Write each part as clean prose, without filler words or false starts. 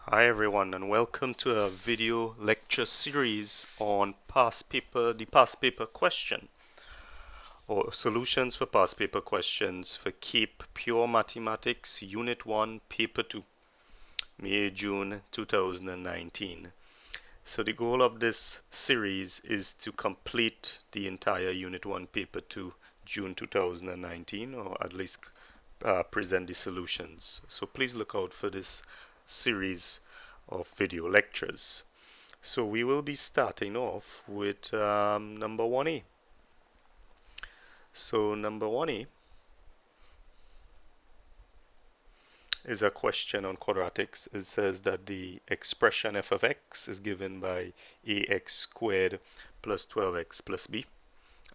Hi everyone, and welcome to a video lecture series on the past paper question, or solutions for past paper questions for KEEP Pure Mathematics Unit 1 Paper 2, May-June 2019. So the goal of this series is to complete the entire Unit 1 Paper 2 June 2019, or at least present the solutions. So please look out for this series of video lectures. So we will be starting off with number 1A. So number 1A is a question on quadratics. It says that the expression f of x is given by ax squared plus 12x plus b,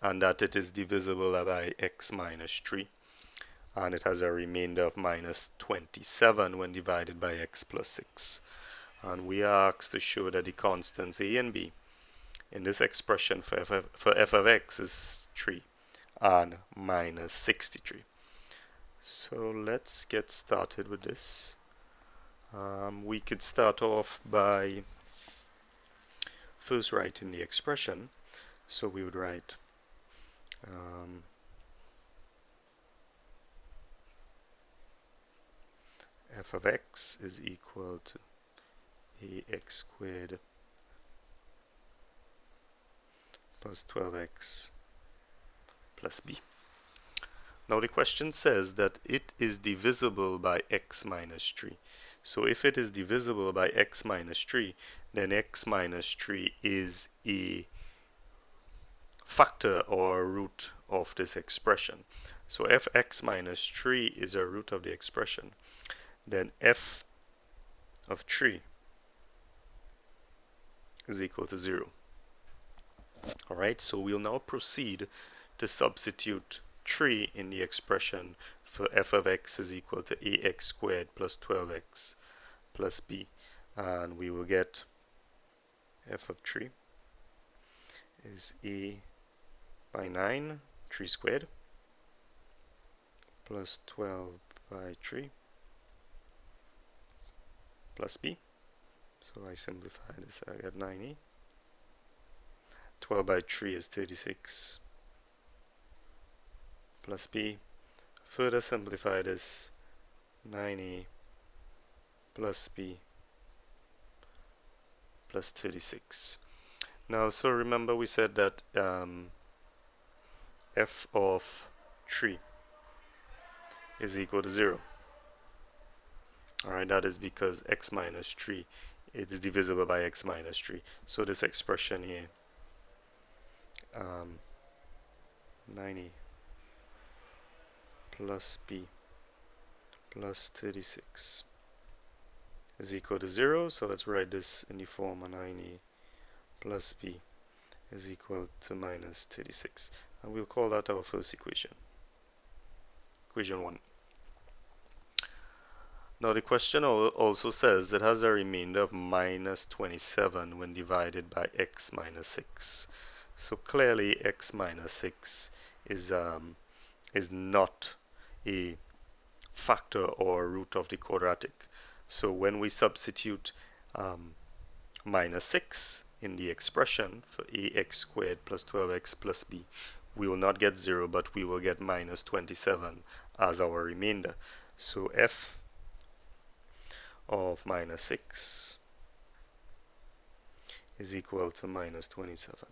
and that it is divisible by x minus 3, and it has a remainder of minus 27 when divided by x plus 6. And we are asked to show that the constants a and b in this expression for f of x is 3 and minus 63. So let's get started with this. We could start off by first writing the expression. So we would write f of x is equal to ax squared plus 12x plus b. Now the question says that it is divisible by x minus 3. So if it is divisible by x minus 3, then x minus 3 is a factor or a root of this expression. So if x minus 3 is a root of the expression, then f of 3 is equal to 0. Alright, so we'll now proceed to substitute 3 in the expression for f of x is equal to ax squared plus 12x plus b, and we will get f of 3 is a by 9, 3 squared, plus 12 by 3 plus b. So I simplify this, I get 9e. 12 by 3 is 36 plus b. Further simplify this, 9e plus b plus 36. Now, so remember we said that f of 3 is equal to 0. Alright, that is because x minus 3 is divisible by x minus 3. So this expression here, 90 plus b plus 36 is equal to 0. So let's write this in the form of 90 plus b is equal to minus 36. And we'll call that our first equation. Equation 1. Now the question also says it has a remainder of minus 27 when divided by x minus 6. So clearly x minus 6 is not a factor or a root of the quadratic. So when we substitute minus 6 in the expression for ax squared plus 12x plus b, we will not get 0, but we will get minus 27 as our remainder. So f of minus 6 is equal to minus 27.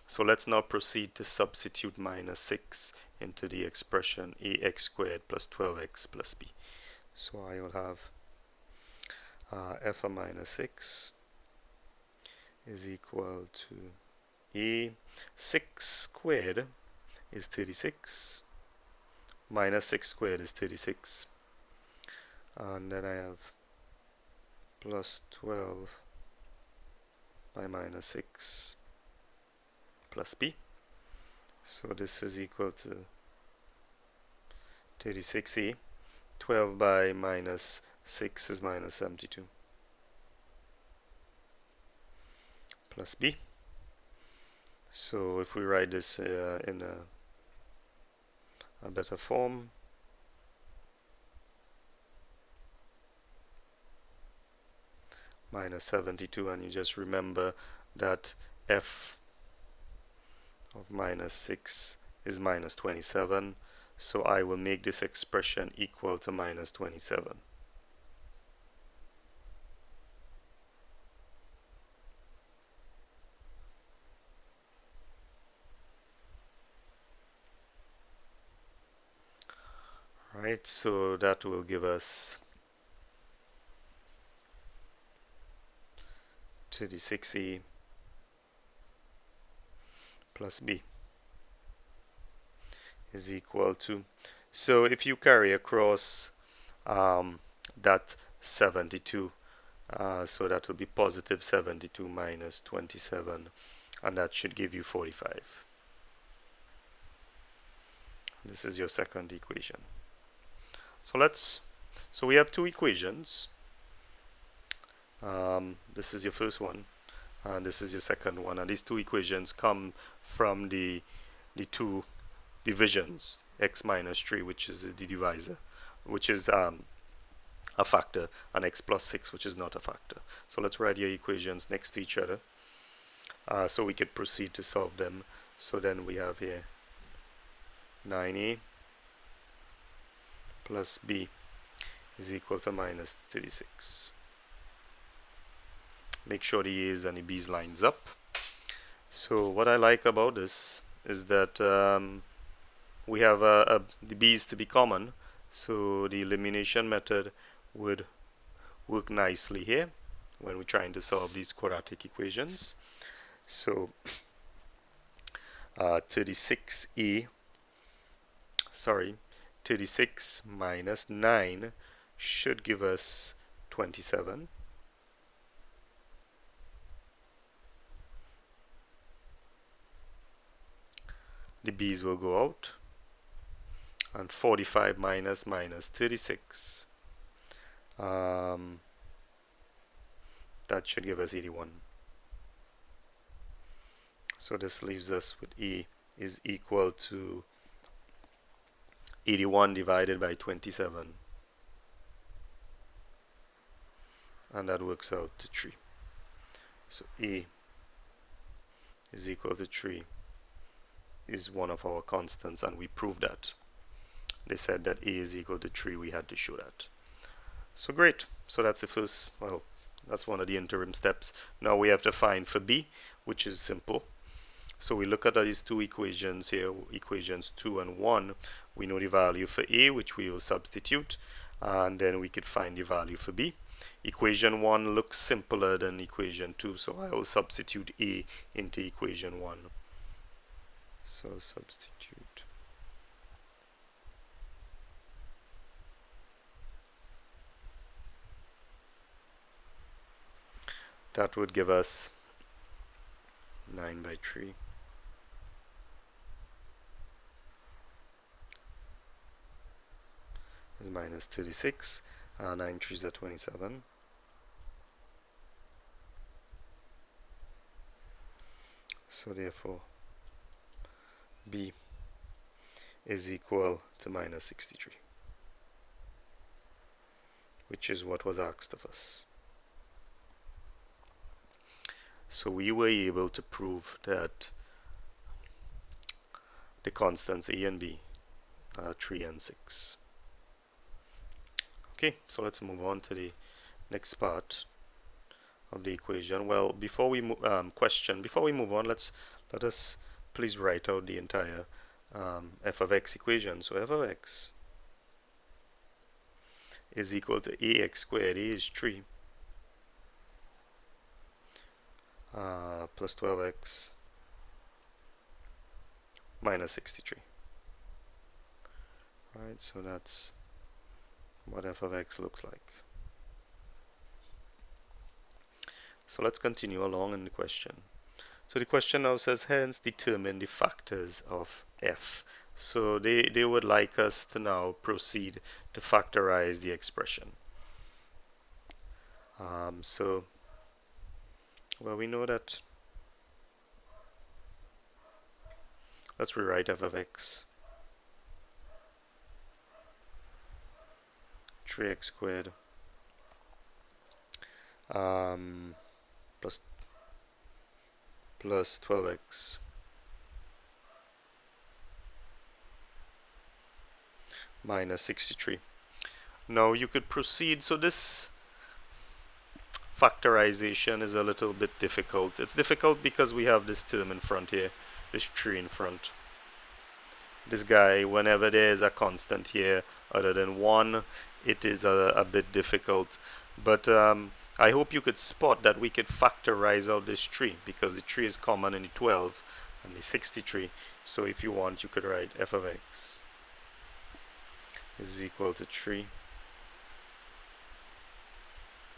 So let's now proceed to substitute minus 6 into the expression ax squared plus 12x plus b. So I will have f of minus 6 is equal to a 6 squared is 36 minus 6 squared is 36, and then I have plus 12 by minus 6 plus b. So this is equal to 36a. 12 by minus 6 is minus 72 plus b. So if we write this in a better form, minus 72, and you just remember that f of minus 6 is minus 27, so I will make this expression equal to minus 27. Right, so that will give us 36e plus b is equal to, so if you carry across that 72, so that will be positive 72 minus 27, and that should give you 45. This is your second equation. So we have two equations. This is your first one, and this is your second one, and these two equations come from the two divisions, x minus 3, which is the divisor, which is a factor, and x plus 6, which is not a factor. So let's write your equations next to each other, so we could proceed to solve them. So then we have here 9a plus b is equal to minus 36. Make sure the a's and the b's lines up. So what I like about this is that we have the b's to be common, so the elimination method would work nicely here when we're trying to solve these quadratic equations. So 36 minus 9 should give us 27. The b's will go out, and 45 minus 36, that should give us 81. So this leaves us with e is equal to 81 divided by 27, and that works out to 3. So e is equal to 3 is one of our constants, and we proved that. They said that a is equal to 3, we had to show that. So great. So that's the first, well, that's one of the interim steps. Now we have to find for b, which is simple. So we look at these two equations here, equations 2 and 1. We know the value for a, which we will substitute, and then we could find the value for b. Equation 1 looks simpler than equation 2, so I will substitute a into equation 1. So substitute. That would give us 9 by 3. Is minus 36. 9 3s are 27. So therefore b is equal to minus 63, which is what was asked of us. So we were able to prove that the constants a and b are 3 and 6. Okay, so let's move on to the next part of the equation. Well, before we move on, let us please write out the entire f of x equation. So f of x is equal to ax squared. A is 3 plus 12x minus 63. Right, so that's what f of x looks like. So let's continue along in the question. So the question now says, hence determine the factors of f. So they would like us to now proceed to factorize the expression. So, well, we know that. Let's rewrite f of x. 3x squared um, plus 12x minus 63. Now you could proceed. So this factorization is a little bit difficult. It's difficult because we have this term in front here, this 3 in front. This guy, whenever there is a constant here other than 1, it is a bit difficult. But I hope you could spot that we could factorize out this 3 because the 3 is common in the 12 and the 63. So if you want, you could write f of x is equal to 3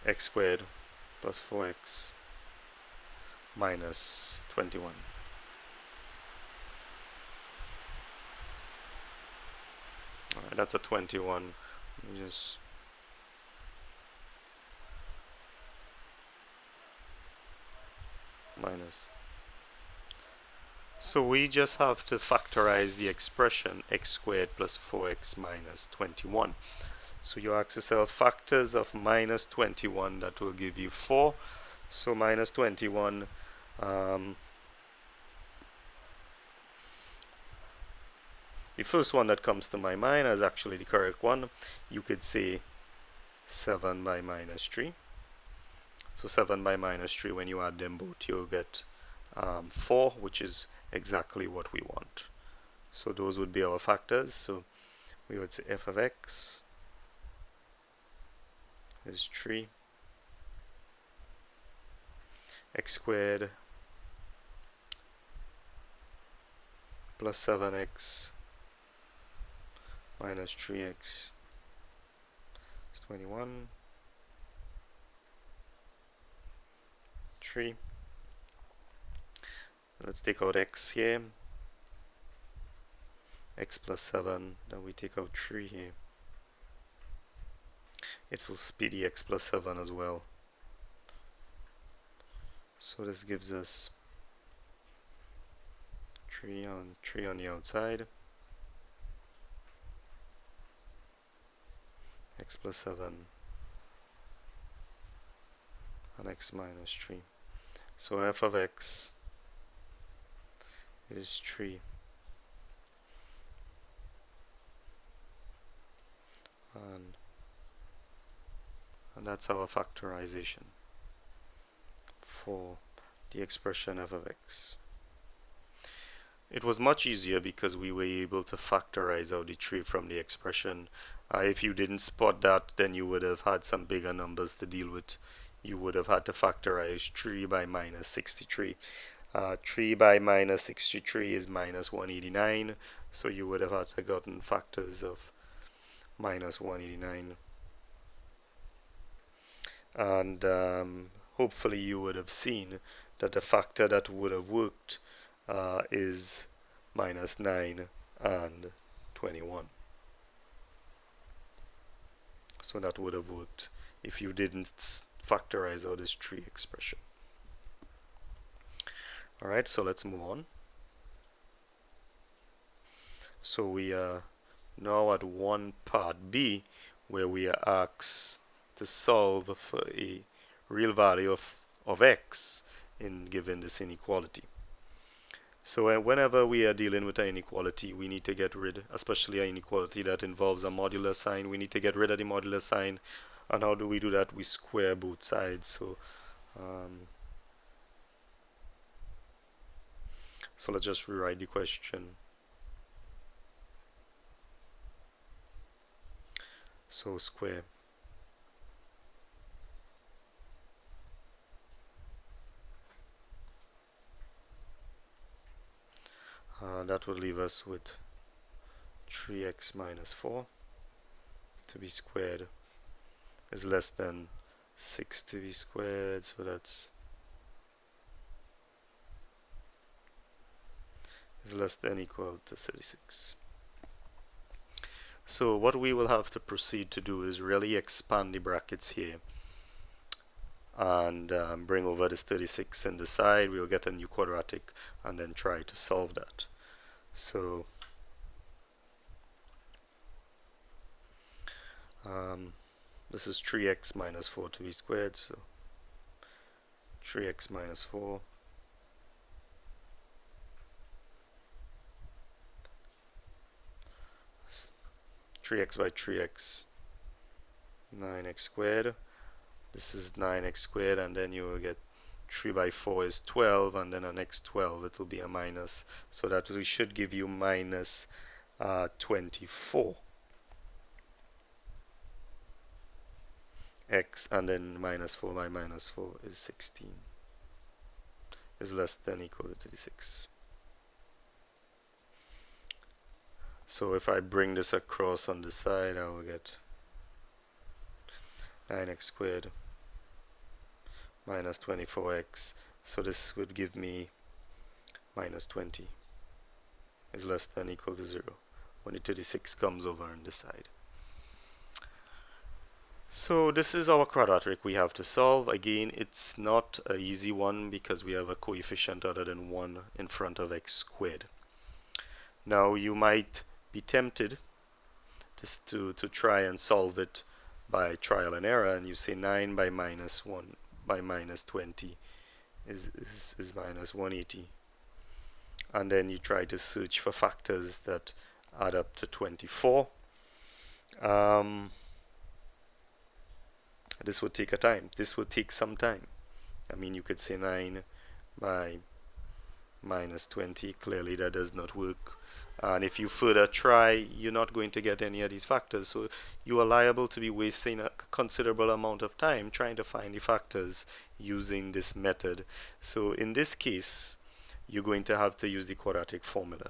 x squared plus 4x minus 21. Alright, that's a 21. Just minus. So we just have to factorize the expression x squared plus 4x minus 21. So you ask yourself factors of minus 21, that will give you 4. So minus 21, the first one that comes to my mind is actually the correct one. You could say 7 by minus 3. So 7 by minus 3, when you add them both, you'll get 4, which is exactly what we want. So those would be our factors. So we would say f of x is 3 x squared plus 7x minus 3x is 21. 3. Let's take out x here. X plus 7. Then we take out 3 here. It will speed the x plus 7 as well. So this gives us 3 on the outside. X plus 7 and x minus 3. So f of x is 3 and that's our factorization for the expression f of x. It was much easier because we were able to factorize out the 3 from the expression. If you didn't spot that, then you would have had some bigger numbers to deal with. You would have had to factorize 3 by minus 63. 3 by minus 63 is minus 189, so you would have had to gotten factors of minus 189. And hopefully you would have seen that the factor that would have worked is minus 9 and 21. So that would have worked if you didn't factorize out this 3 expression. Alright, so let's move on. So we are now at one part B, where we are asked to solve for a real value of x in given this inequality. So whenever we are dealing with an inequality, we need to get rid, especially an inequality that involves a modular sign, we need to get rid of the modular sign. And how do we do that? We square both sides. So let's just rewrite the question. So square. That would leave us with 3x minus 4 to be squared is less than 6 to be squared, so that's is less than equal to 36. So what we will have to proceed to do is really expand the brackets here and bring over this 36 in the side. We'll get a new quadratic and then try to solve that. So this is 3x minus 4 to be squared, so 3x minus 4. 3x by 3x, 9x squared. This is 9x squared, and then you will get 3 by 4 is 12, and then the next 12 it will be a minus, so that we should give you minus 24 x, and then minus 4 by minus 4 is 16, is less than or equal to 36. So if I bring this across on the side, I will get 9x squared minus 24x. So this would give me minus 20 is less than or equal to 0 when the 36 comes over on this side. So this is our quadratic we have to solve. Again, it's not an easy one because we have a coefficient other than 1 in front of x squared. Now you might be tempted to try and solve it by trial and error, and you say 9 by minus 1 by minus 20 is minus 180, and then you try to search for factors that add up to 24. This would take some time. I mean, you could say 9 by minus 20. Clearly that does not work, and if you further try, you're not going to get any of these factors, so you are liable to be wasting a considerable amount of time trying to find the factors using this method. So in this case, you're going to have to use the quadratic formula.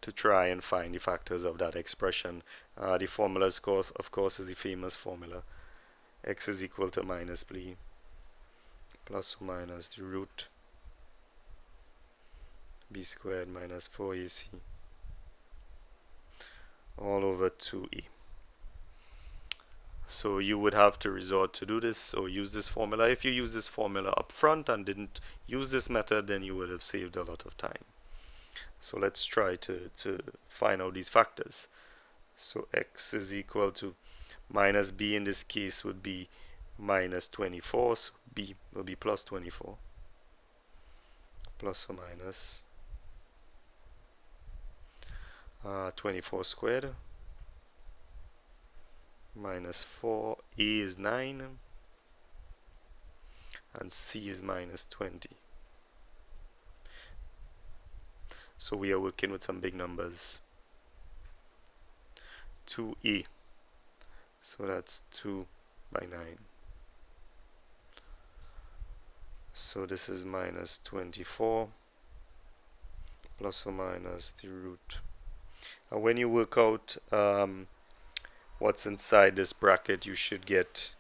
To try and find the factors of that expression. The formula, of course, is the famous formula. X is equal to minus b plus or minus the root b squared minus 4ac all over 2e. So you would have to resort to do this or use this formula. If you use this formula up front and didn't use this method, then you would have saved a lot of time. So let's try to find out these factors. So x is equal to minus b in this case would be minus 24, so b will be plus 24, plus or minus 24 squared minus 4, a is 9, and c is minus 20. So we are working with some big numbers. 2a, so that's 2 by 9. So this is minus 24 plus or minus the root. And when you work out what's inside this bracket, you should get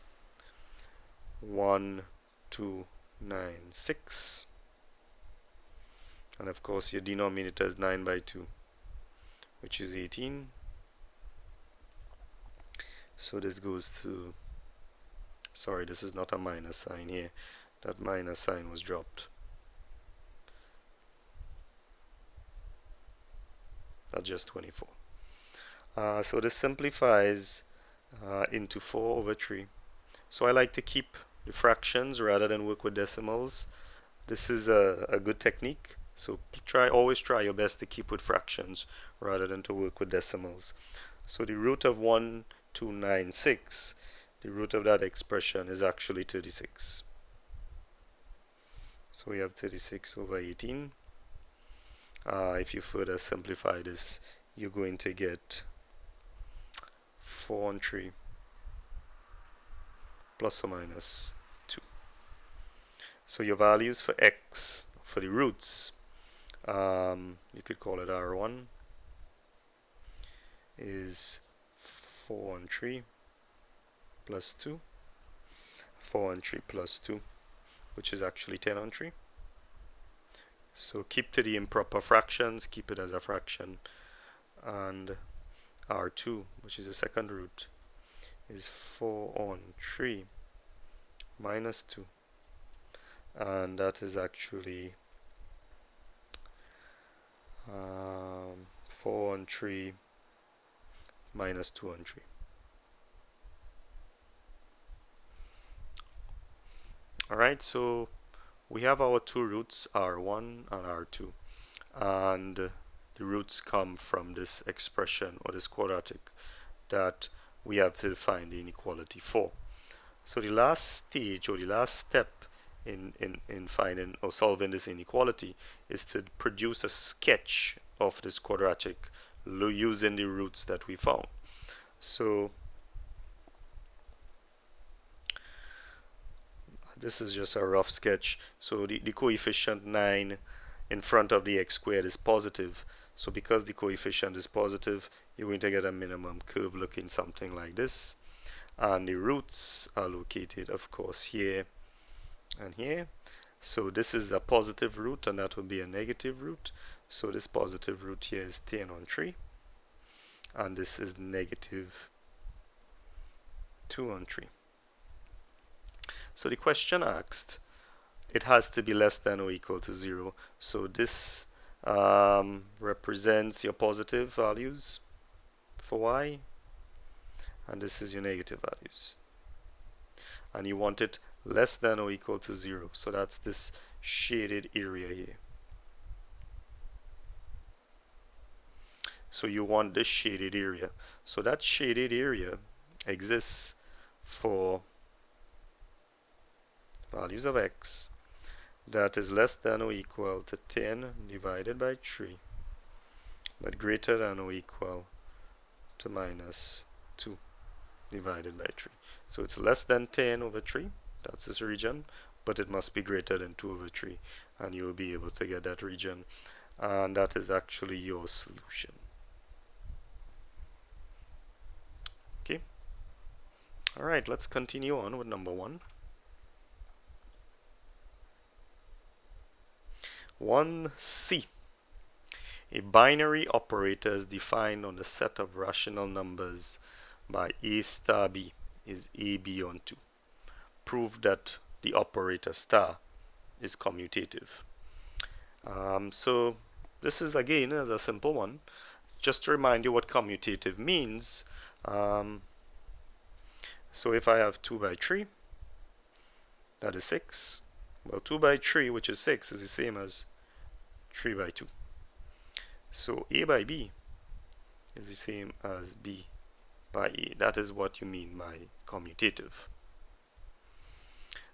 1296, and of course your denominator is 9 by 2, which is 18. So this goes to, sorry, this is not a minus sign here, that minus sign was dropped. That's just 24. So this simplifies into 4 over 3. So I like to keep the fractions rather than work with decimals. This is a good technique. So always try your best to keep with fractions rather than to work with decimals. So the root of 1296, the root of that expression is actually 36. So we have 36 over 18. If you further simplify this, you're going to get 4 and 3 plus or minus 2. So your values for x, for the roots, you could call it R1, is 4 and 3 plus 2, 4 and 3 plus 2, which is actually 10 on 3. So keep to the improper fractions, keep it as a fraction, and R2, which is the second root, is 4 on 3 minus 2, and that is actually 4 on 3 minus 2 on 3. Alright, so we have our two roots, R1 and R2, and the roots come from this expression or this quadratic that we have to find the inequality for. So the last stage or the last step in finding or solving this inequality is to produce a sketch of this quadratic using the roots that we found. So this is just a rough sketch. So the coefficient 9 in front of the x squared is positive. So because the coefficient is positive, you're going to get a minimum curve looking something like this. And the roots are located, of course, here and here. So this is the positive root, and that will be a negative root. So this positive root here is 10 on 3, and this is negative 2 on 3. So the question asked, it has to be less than or equal to 0. So this represents your positive values for y, and this is your negative values. And you want it less than or equal to 0. So that's this shaded area here. So you want this shaded area. So that shaded area exists for values of x that is less than or equal to 10 divided by 3, but greater than or equal to minus 2 divided by 3. So it's less than 10 over 3, that's this region, but it must be greater than 2 over 3, and you'll be able to get that region, and that is actually your solution. Okay. Alright, let's continue on with number 1. 1c. A binary operator is defined on the set of rational numbers by a star b is ab on 2. Prove that the operator star is commutative. So this is again is a simple one. Just to remind you what commutative means. So if I have 2 by 3, that is 6. Well, 2 by 3, which is 6, is the same as 3 by 2. So a by b is the same as b by a. That is what you mean by commutative.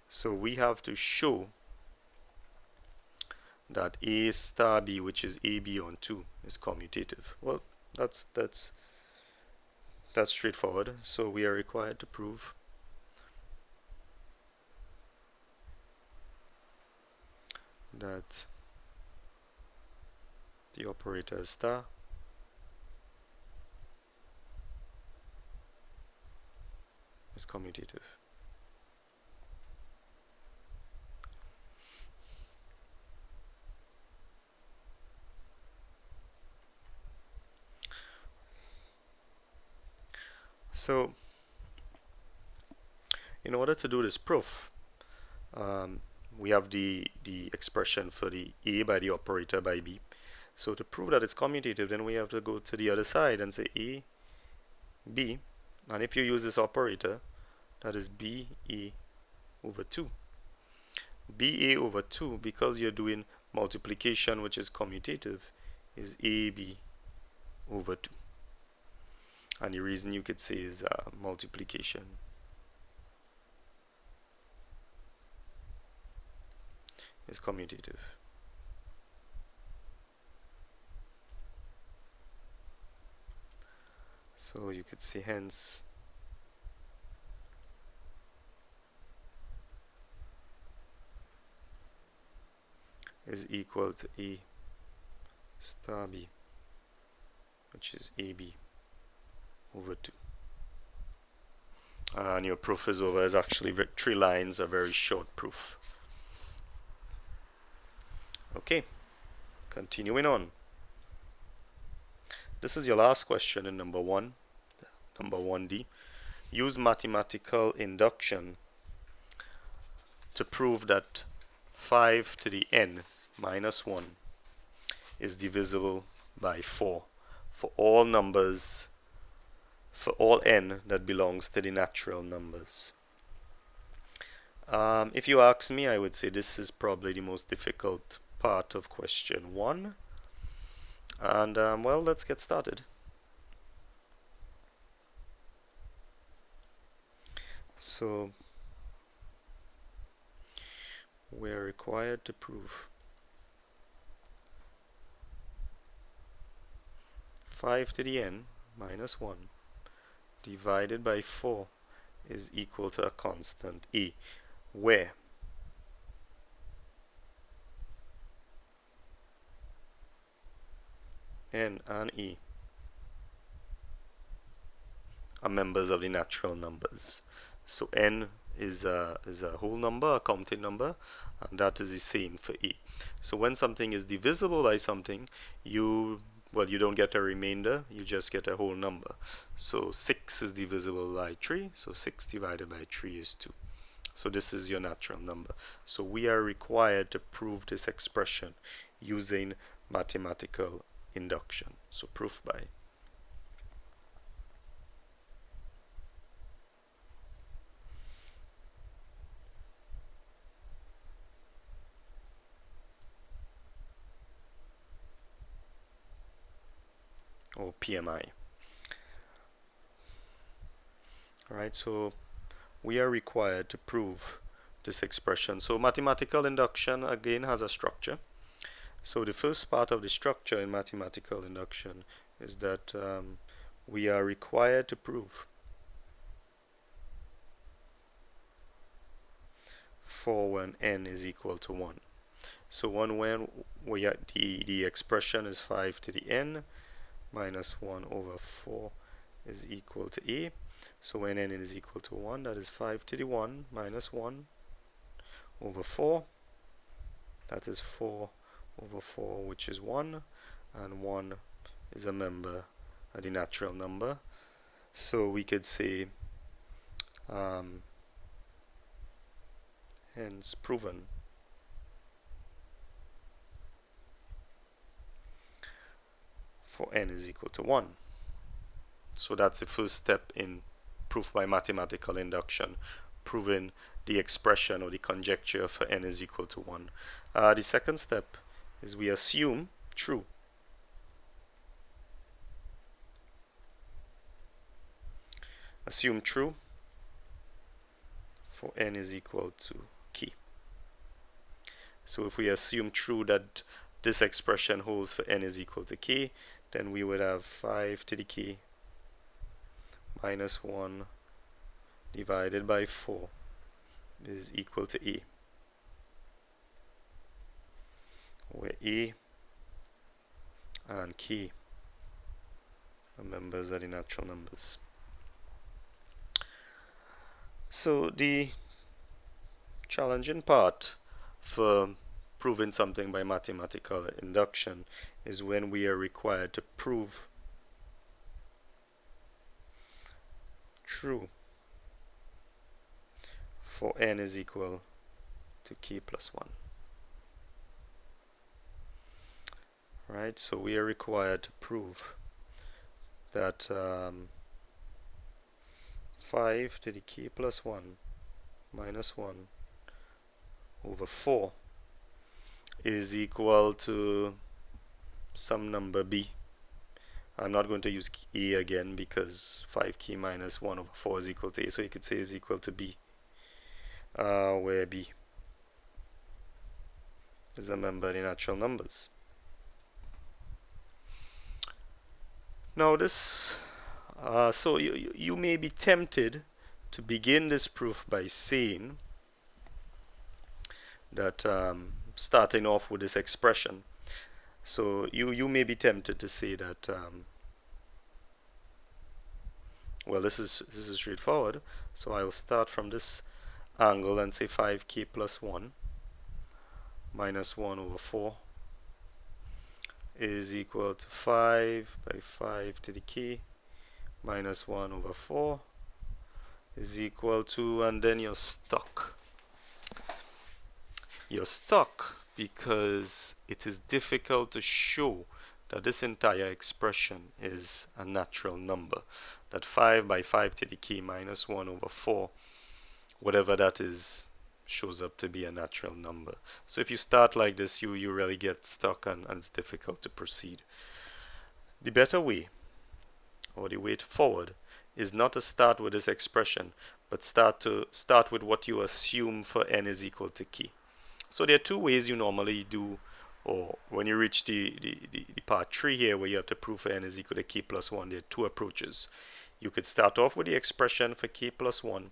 So we have to show that a star b, which is ab on 2, is commutative. Well, that's straightforward. So we are required to prove that the operator star is commutative. So in order to do this proof, we have the expression for the a by the operator by b. So to prove that it's commutative, then we have to go to the other side and say a, b, and if you use this operator, that is b a over 2. b a over 2, because you're doing multiplication, which is commutative, is a b over 2. And the reason you could say is multiplication is commutative. So you could say hence is equal to a star b, which is ab over 2. And your proof is over. Is actually 3 lines, a very short proof. Okay, continuing on. This is your last question in number 1, number 1D. Use mathematical induction to prove that 5 to the n minus 1 is divisible by 4 for all numbers for all n that belongs to the natural numbers. If you ask me, I would say this is probably the most difficult part of question 1. And well, let's get started. So we're required to prove 5 to the n minus 1 divided by 4 is equal to a constant e, where n and e are members of the natural numbers. So n is a whole number, a counted number, and that is the same for e. So when something is divisible by something, you don't get a remainder, you just get a whole number. So 6 is divisible by 3, so 6 divided by 3 is 2. So this is your natural number. So we are required to prove this expression using mathematical induction. So proof by or PMI. Alright, so we are required to prove this expression. So mathematical induction again has a structure. So the first part of the structure in mathematical induction is that we are required to prove for when n is equal to 1. So when the expression is 5 to the n minus 1 over 4 is equal to a. So when n is equal to 1, that is 5 to the 1 minus 1 over 4. That is 4 over 4, which is 1, and 1 is a member of the natural number. So we could say hence proven for n is equal to 1. So that's the first step in proof by mathematical induction, proving the expression or the conjecture for n is equal to 1. The second step is we assume true. Assume true for n is equal to key. So if we assume true that this expression holds for n is equal to k, then we would have 5 to the k minus 1 divided by 4 is equal to a, where a and k are members of the natural numbers. So the challenging part for proving something by mathematical induction is when we are required to prove true for n is equal to k plus 1. Right, so we are required to prove that 5 to the k plus 1 minus 1 over 4 is equal to some number b. I'm not going to use a again because 5k minus 1 over 4 is equal to a, so you could say is equal to b, where b is a member of the natural numbers. Now this, so you may be tempted to begin this proof by saying that starting off with this expression. So you may be tempted to say that well, this is straightforward. So I'll start from this angle and say 5k plus 1 minus 1 over 4 is equal to 5 by 5 to the k minus 1 over 4 is equal to, and then you're stuck. You're stuck because it is difficult to show that this entire expression is a natural number, that 5 by 5 to the key minus 1 over 4, whatever that is, shows up to be a natural number. So if you start like this, you really get stuck and it's difficult to proceed. The better way, or the way forward, is not to start with this expression, but start with what you assume for n is equal to key. So there are two ways you normally do, or when you reach the part 3 here where you have to prove for n is equal to k plus 1, there are two approaches. You could start off with the expression for k plus 1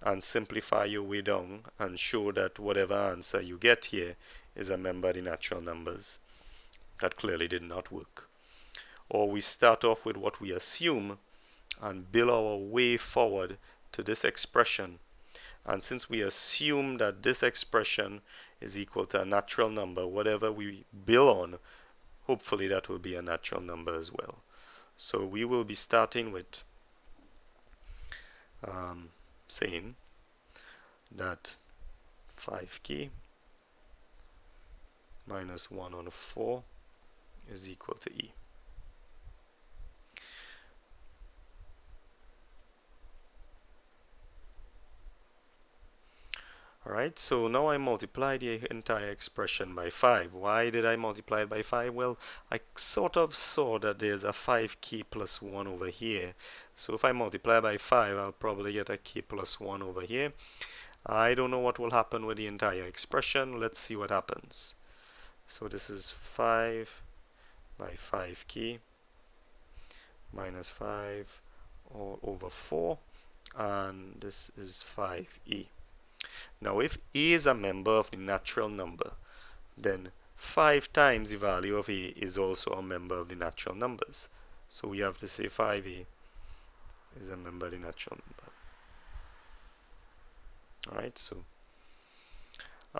and simplify your way down and show that whatever answer you get here is a member of the natural numbers. That clearly did not work. Or we start off with what we assume and build our way forward to this expression. And since we assume that this expression is equal to a natural number, whatever we build on, hopefully that will be a natural number as well. So we will be starting with saying that 5k minus 1 on 4 is equal to e. Alright, so now I multiply the entire expression by 5. Why did I multiply it by 5? Well, I sort of saw that there's a 5k plus 1 over here. So if I multiply by 5, I'll probably get a k plus 1 over here. I don't know what will happen with the entire expression. Let's see what happens. So this is 5 by 5k minus 5 all over 4, and this is 5e. Now if a is a member of the natural number, then 5 times the value of a is also a member of the natural numbers. So we have to say 5a is a member of the natural number. Alright, so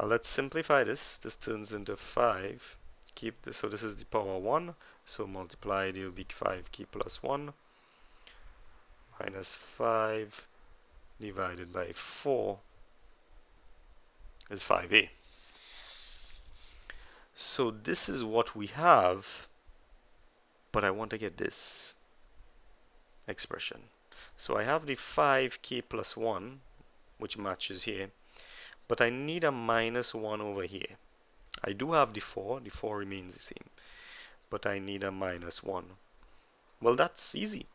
let's simplify this. This turns into 5. Keep this, so this is the power 1. So multiplied, it will be 5k plus 1 minus 5 divided by 4 is 5a. So this is what we have, but I want to get this expression. So I have the 5k plus 1, which matches here, but I need a minus 1 over here. I do have the 4 remains the same, but I need a minus 1. Well, that's easy.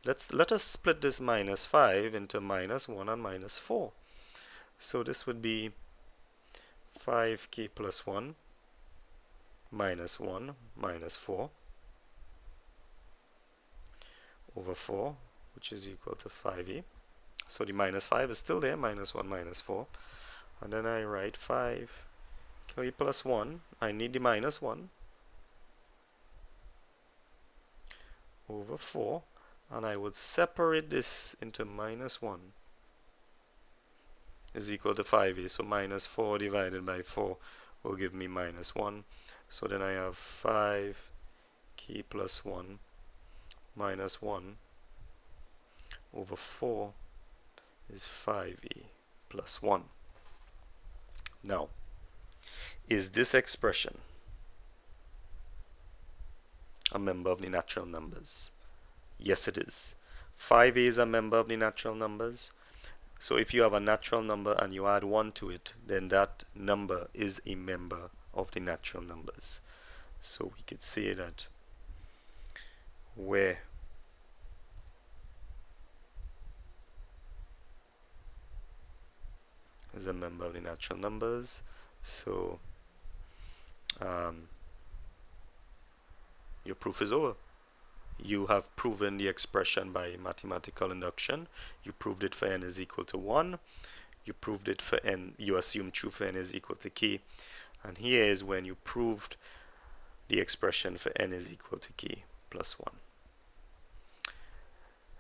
Let us split this minus 5 into minus 1 and minus 4. So this would be 5k plus 1 minus 1 minus 4 over 4, which is equal to 5a. So the minus 5 is still there, minus 1 minus 4. And then I write 5k plus 1. I need the minus 1 over 4. And I would separate this into minus 1 is equal to 5a. So minus 4 divided by 4 will give me minus 1. So then I have 5k plus 1 minus 1 over 4 is 5a plus 1. Now, is this expression a member of the natural numbers? Yes, it is. 5a is a member of the natural numbers. So if you have a natural number and you add 1 to it, then that number is a member of the natural numbers. So we could say that where is a member of the natural numbers. So your proof is over. You have proven the expression by mathematical induction. You proved it for n is equal to 1. You proved it for n, you assume true for n is equal to k. And here is when you proved the expression for n is equal to k plus 1.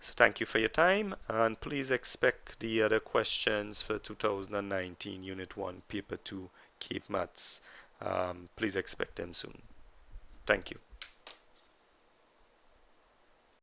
So thank you for your time, and please expect the other questions for 2019 Unit 1 Paper 2 Cape Maths. Please expect them soon. Thank you.